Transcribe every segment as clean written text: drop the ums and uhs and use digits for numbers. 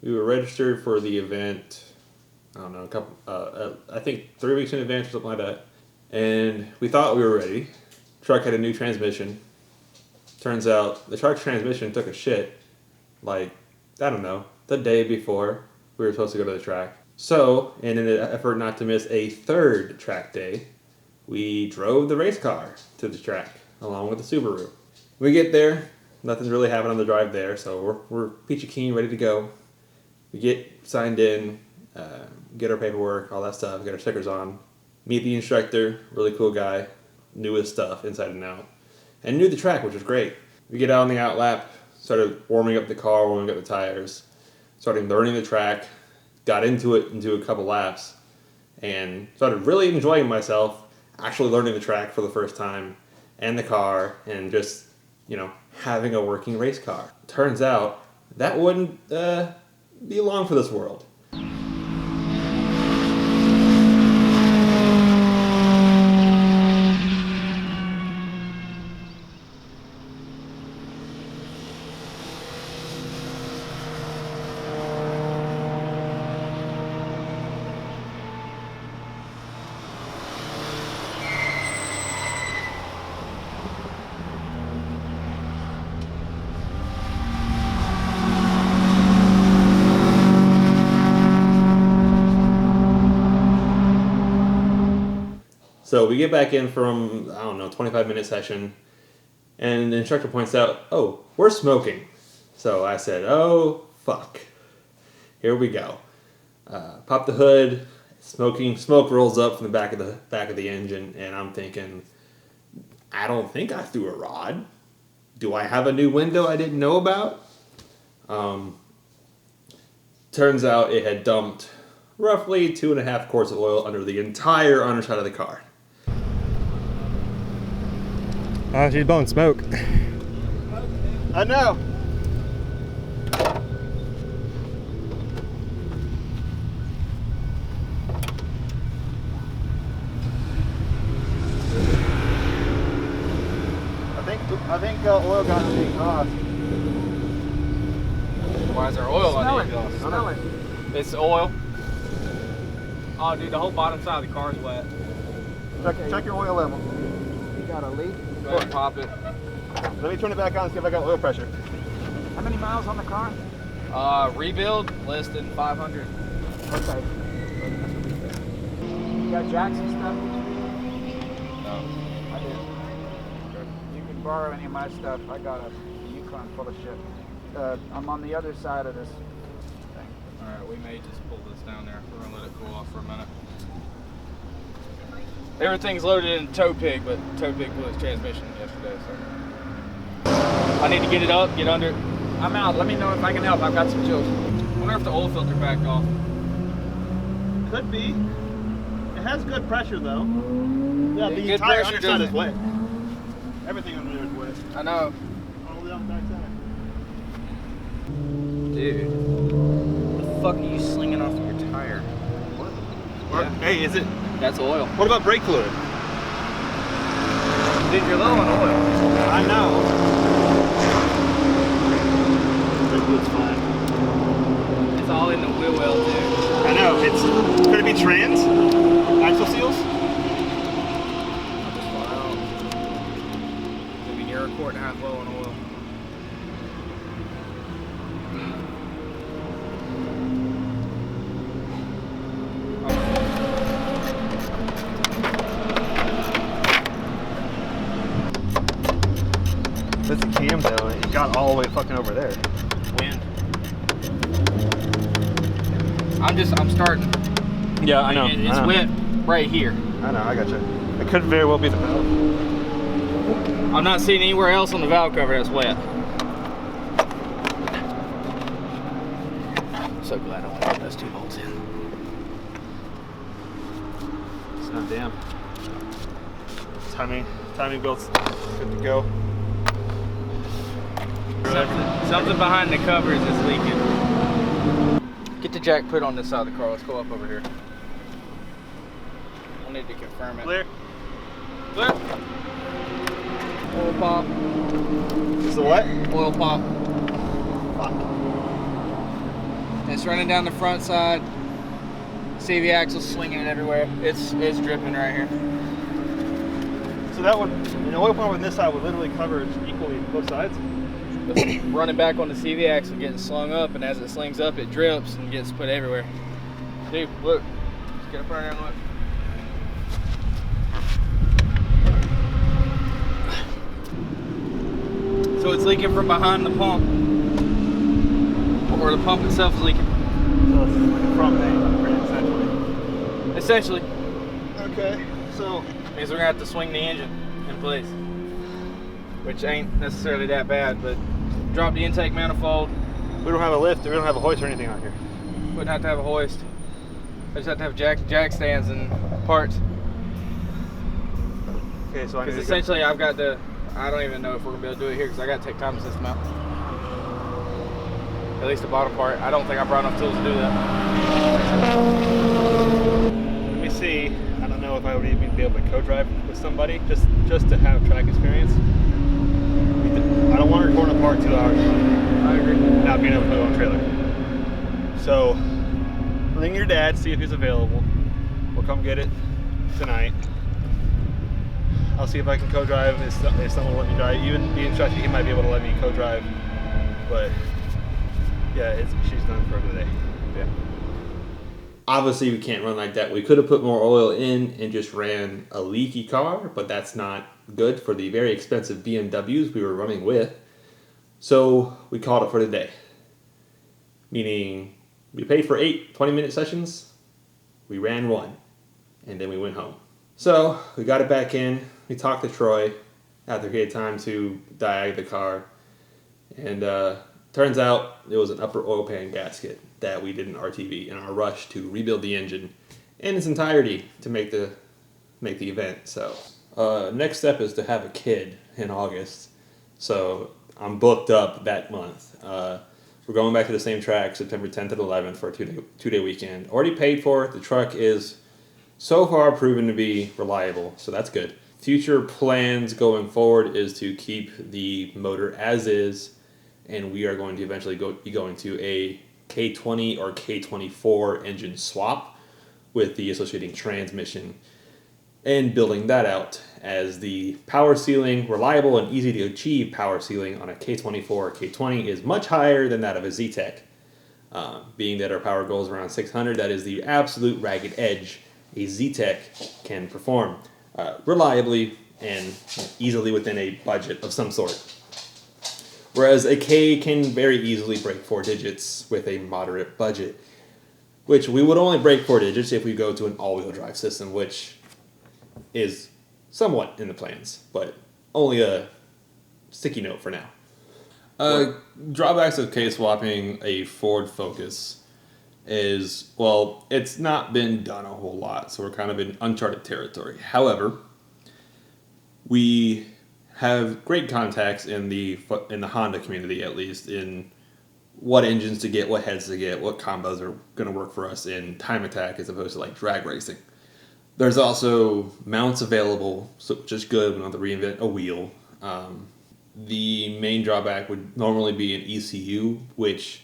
We were registered for the event, I don't know, I think 3 weeks in advance or something like that. And we thought we were ready. Truck had a new transmission. Turns out the truck's transmission took a shit, like, I don't know, the day before we were supposed to go to the track. So, in an effort not to miss a third track day, we drove the race car to the track along with the Subaru. We get there, nothing's really happening on the drive there, so we're peachy keen, ready to go. We get signed in, get our paperwork, all that stuff, get our stickers on, meet the instructor, really cool guy, knew his stuff inside and out, and knew the track, which was great. We get out on the out lap, started warming up the car, warming up the tires, started learning the track, got into a couple laps, and started really enjoying myself, actually learning the track for the first time, and the car, and just, having a working race car. Turns out, that wouldn't be long for this world. So we get back in from, 25-minute session, and the instructor points out, oh, we're smoking. So I said, oh, fuck. Here we go. Pop the hood, smoke rolls up from the back of the engine, and I'm thinking, I don't think I threw a rod. Do I have a new window I didn't know about? Turns out it had dumped roughly 2.5 quarts of oil under the entire underside of the car. She's blowing smoke. I know. I think oil got in the exhaust. Why is there oil on the exhaust? Smell it. It's oil. Oh, dude, the whole bottom side of the car's wet. Check your oil level. You got a leak? Go ahead and pop it. Let me turn it back on and see if I got oil pressure. How many miles on the car? Rebuild, less than 500. Okay. You got jacks and stuff? No. I do. You can borrow any of my stuff. I got a Yukon full of shit. I'm on the other side of this thing. Alright, we may just pull this down there. We're going to let it cool off for a minute. Everything's loaded in tow pig, but tow pig blew its transmission yesterday, so I need to get it up, get under it. I'm out. Let me know if I can help. I've got some tools. I wonder if the oil filter backed off. Could be. It has good pressure though. Yeah, the Good entire pressure underside doesn't- is wet. Everything under there is wet. I know. All the way on the back side. Dude. What the fuck are you slinging off your tire? Or, hey, is it? That's oil. What about brake fluid? Dude, you're low on oil. I know. Brake fluid's fine. It's all in the wheel well, too. I know. Could it be trans? Axle seals? Wow. I mean, you're a quart and a half low on oil. That's a cam though. It got all the way fucking over there. Wind. I'm starting. Yeah, I know. It's wet right here. I know. I gotcha. It could very well be the valve. I'm not seeing anywhere else on the valve cover that's wet. I'm so glad I only got those 2 bolts in. It's not damp. Timing belt's good to go. Something behind the covers is leaking. Get the jack put on this side of the car. Let's go up over here. I need to confirm it. Clear. Oil pop. Is the what? Oil pop. Fuck. It's running down the front side. CV axle's swinging everywhere. It's dripping right here. So that would, an oil pump on this side would literally cover equally both sides? It's running back on the CV axle, getting slung up, and as it slings up, it drips and gets put everywhere. Dude, look. Just get up right there and look. So it's leaking from behind the pump, or the pump itself is leaking. So it's like a front main, essentially. Essentially, Okay, so means we're gonna have to swing the engine in place, which ain't necessarily that bad, but drop the intake manifold. we don't have a lift, we don't have a hoist or anything on here. Wouldn't have to have a hoist. I just have to have jack stands and parts. Okay, so I need Because to essentially I've got to, I don't even know if we're gonna be able to do it here because I got to take time system out. At least the bottom part. I don't think I brought enough tools to do that. let me see. I don't know if I would even be able to co-drive with somebody just to have track experience. I don't want to record apart 2 hours I agree. not being able to put it on a trailer. So ring your dad, see if he's available. We'll come get it tonight. I'll see if I can co-drive if someone will let me drive. Even the instructor, he might be able to let me co-drive. But yeah, she's done for the day. Yeah. Obviously, we can't run like that. We could have put more oil in and just ran a leaky car, but that's not good for the very expensive BMWs we were running with. So we called it for the day. Meaning, we paid for 8 20-minute sessions. We ran 1, and then we went home. So we got it back in. We talked to Troy after he had time to diag the car, and turns out it was an upper oil pan gasket that we did an RTV in our rush to rebuild the engine in its entirety to make the event. So next step is to have a kid in August. So I'm booked up that month. We're going back to the same track September 10th and 11th for a two-day weekend. Already paid for it. The truck is so far proven to be reliable, so that's good. Future plans going forward is to keep the motor as is, and we are going to eventually be going to a K20 or K24 engine swap with the associating transmission and building that out as the power ceiling, reliable and easy to achieve power ceiling on a K24 or K20 is much higher than that of a Z-Tech. Being that our power goal is around 600, that is the absolute ragged edge a Z-Tech can perform reliably and easily within a budget of some sort. Whereas a K can very easily break 4 digits with a moderate budget, which we would only break 4 digits if we go to an all-wheel drive system, which is somewhat in the plans, but only a sticky note for now. Drawbacks of K-swapping a Ford Focus is, well, it's not been done a whole lot, so we're kind of in uncharted territory. However, we have great contacts in the Honda community, at least, in what engines to get, what heads to get, what combos are going to work for us in time attack as opposed to like drag racing. There's also mounts available, so just good. We don't have to reinvent a wheel. The main drawback would normally be an ECU, which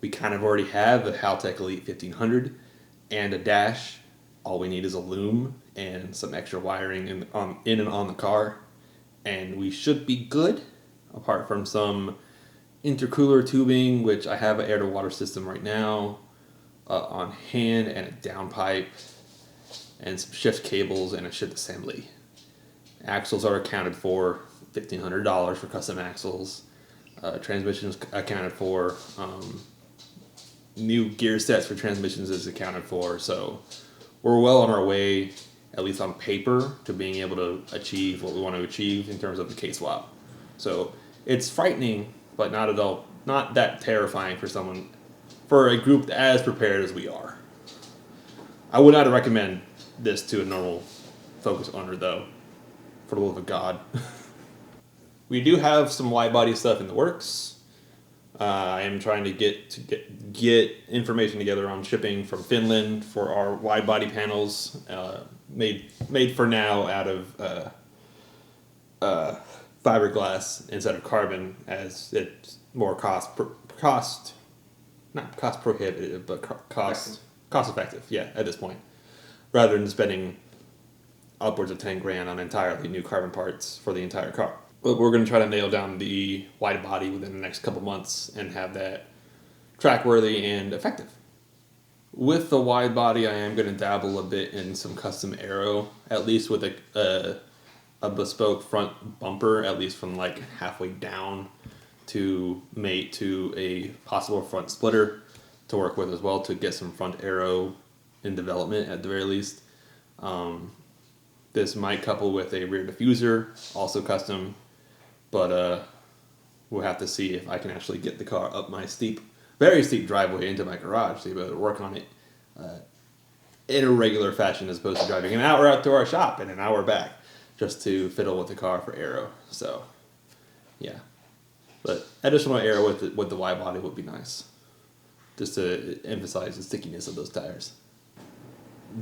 we kind of already have, the Haltech Elite 1500 and a dash. All we need is a loom and some extra wiring in and on the car, and we should be good, apart from some intercooler tubing, which I have an air-to-water system right now on hand, and a downpipe, and some shift cables and a shift assembly. Axles are accounted for, $1,500 for custom axles. Transmissions accounted for. New gear sets for transmissions is accounted for, so we're well on our way, at least on paper, to being able to achieve what we want to achieve in terms of the K-swap. So it's frightening, but not that terrifying for a group as prepared as we are. I would not recommend this to a normal Focus owner, though, for the love of God. We do have some wide body stuff in the works. I am trying to get information together on shipping from Finland for our wide body panels, made for now out of fiberglass instead of carbon, as it's more cost not cost prohibitive, but cost effective. Yeah, at this point, rather than spending upwards of 10 grand on entirely new carbon parts for the entire car. But we're going to try to nail down the wide body within the next couple months and have that track worthy and effective. With the wide body, I am going to dabble a bit in some custom aero, at least with a bespoke front bumper, at least from like halfway down to mate to a possible front splitter to work with as well, to get some front aero in development at the very least. This might couple with a rear diffuser, also custom, but we'll have to see if I can actually get the car up my very steep driveway into my garage to be able to work on it in a regular fashion, as opposed to driving an hour out to our shop and an hour back just to fiddle with the car for aero. So, yeah. But additional aero with the wide body would be nice, just to emphasize the stickiness of those tires.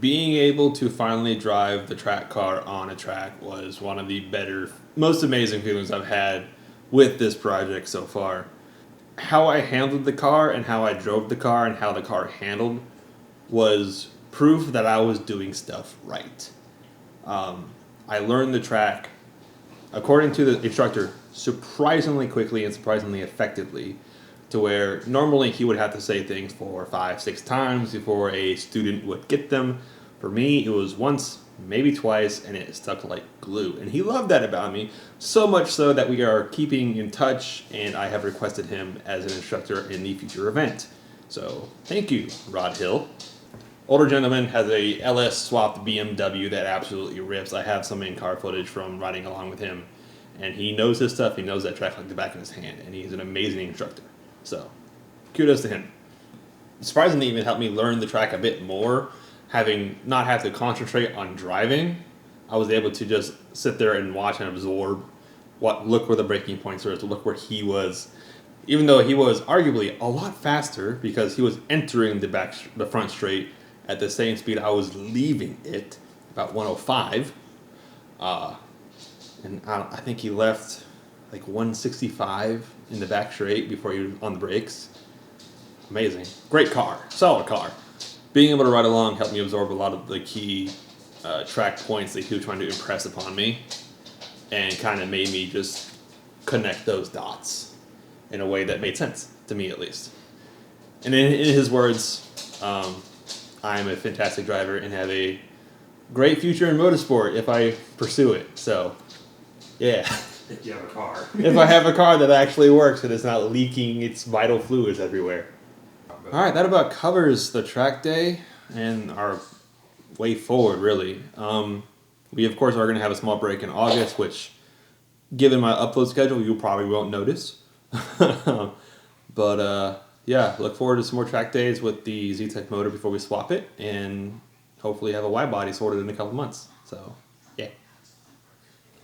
Being able to finally drive the track car on a track was one of the better, most amazing feelings I've had with this project so far. How I handled the car and how I drove the car and how the car handled was proof that I was doing stuff right. I learned the track, according to the instructor, surprisingly quickly and surprisingly effectively, to where normally he would have to say things 4, 5, 6 times before a student would get them. For me, it was once, maybe twice, and it stuck like glue. And he loved that about me, so much so that we are keeping in touch, and I have requested him as an instructor in the future event. So, thank you, Rod Hill. Older gentleman has a LS swapped BMW that absolutely rips. I have some in-car footage from riding along with him, and he knows his stuff. He knows that track like the back of his hand, and he's an amazing instructor. So, kudos to him. Surprisingly, even helped me learn the track a bit more, having not have to concentrate on driving. I was able to just sit there and watch and absorb look where the braking points were, to look where he was. Even though he was arguably a lot faster because he was entering the front straight at the same speed I was leaving it, about 105. And I think he left like 165 in the back straight before he was on the brakes. Amazing. Great car. Solid car. Being able to ride along helped me absorb a lot of the key track points that he was trying to impress upon me, and kind of made me just connect those dots in a way that made sense, to me at least. And in his words, I'm a fantastic driver and have a great future in motorsport if I pursue it. So, yeah. If you have a car. If I have a car that actually works and is not leaking its vital fluids everywhere. Alright, that about covers the track day and our way forward, really. We, of course, are going to have a small break in August, which, given my upload schedule, you probably won't notice. But, yeah, look forward to some more track days with the Z-Tech motor before we swap it, and hopefully have a wide body sorted in a couple months. So,